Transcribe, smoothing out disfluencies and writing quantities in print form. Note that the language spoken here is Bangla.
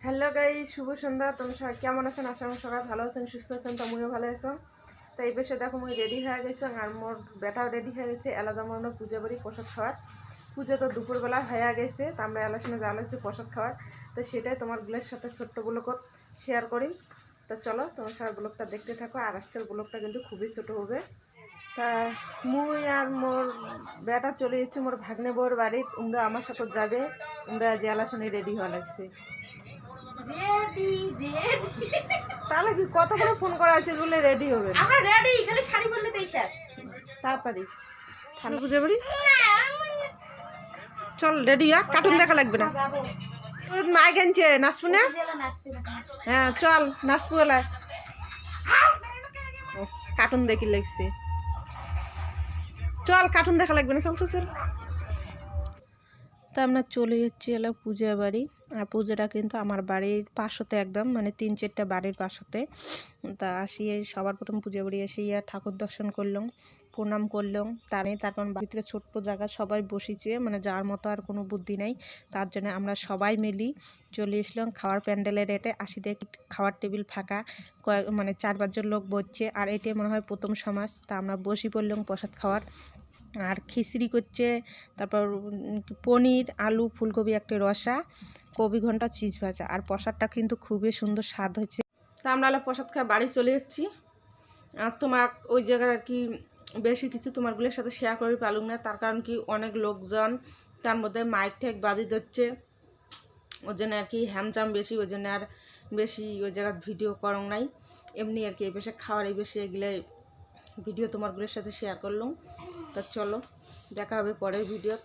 হ্যালো গাইস, শুভ সন্ধ্যা। তোমরা সবাই কেমন আছেন? আশা করি সবাই ভালো আছেন, সুস্থ আছেন। তুমিও ভালো আছো। তো এই বেশে দেখো মুই রেডি হয়ে গেছি আর মোর বেটাও রেডি হয়ে গেছে। আলাদা মনে পূজা বাড়ি প্রসাদ খাওয়ার। পুজো তো দুপুরবেলা হয়ে গেছে, তো আমরা আলোচনা যা লাগছে প্রসাদ খাওয়ার। তো সেটাই তোমার গুলোর সাথে ছোট্ট ব্লগ শেয়ার করি। তো চলো তোমার সবাই ব্লগটা দেখতে থাকো। আর আজকের ব্লগটা কিন্তু খুবই ছোটো হবে। তা মুই আর মোর বেটা চলে যাচ্ছি মোর ভাগ্নে বউর বাড়ি। তোমরা আমার সাথে যাবে। তোমরা যে আলোচনায় রেডি হওয়া লাগছে। তাহলে কি কত করে ফোন করা আছে বলে রেডি হবে? আমরা রেডি, খালি শাড়ি পরলেই শেষ। তাড়াতাড়ি ঠান্ডা পুজো বাড়ি চল, রেডি হ্যাঁ, কার্টুন দেখা লাগবে না। তোর মাইক আনছে, নাচবো না? হ্যাঁ চল নাচবো এলা। কার্টুন দেখি লাগছে, চল কার্টুন দেখা লাগবে না, চল চল চল। তা আমরা চলে যাচ্ছি এলো পূজা বাড়ি। আর পুজোটা কিন্তু আমার বাড়ির পাশতে, একদম মানে 3-4টা বাড়ির পাশতে। তা আসিয়ে সবার প্রথম পূজা বাড়ি এসে ঠাকুর দর্শন করলাম, প্রণাম করলাম। তারপর ভিতরে ছোট্ট জায়গা সবাই বসিছে, মানে যার মতো আর কোনো বুদ্ধি নেই। তার জন্য আমরা সবাই মিলি চলে এসলাম খাওয়ার প্যান্ডেলের রেটে। খাওয়ার টেবিল ফাঁকা, মানে 4-5 জন লোক বসছে। আর এটাই মনে হয় প্রথম সমাজ। তা আমরা বসি পড়লাম প্রসাদ খাওয়ার। আর খিচড়ি করছে, তারপর পনির, আলু, ফুলকপি, একটা রসা, কবি ঘন্টা, চিজ ভাজা। আর প্রসাদটা কিন্তু খুবই সুন্দর স্বাদ হচ্ছে। তা আমরা প্রসাদ খাওয়া বাড়ি চলে যাচ্ছি। আর তোমার ওই জায়গার আর কি বেশি কিছু তোমারগুলোর সাথে শেয়ার করে পারলাম না, তার কারণ কি অনেক লোকজন, তার মধ্যে মাইক ঠেক বাজি দিচ্ছে, ওই জন্য আর কি হ্যামজাম বেশি, ওই জন্য আর বেশি ওই জায়গার ভিডিও করং নাই। এমনি আর কি এই বেশি খাওয়ার এই বেশি এগুলো ভিডিও তোমারগুলোর সাথে শেয়ার করলাম। তা চলো দেখা হবে পরের ভিডিও।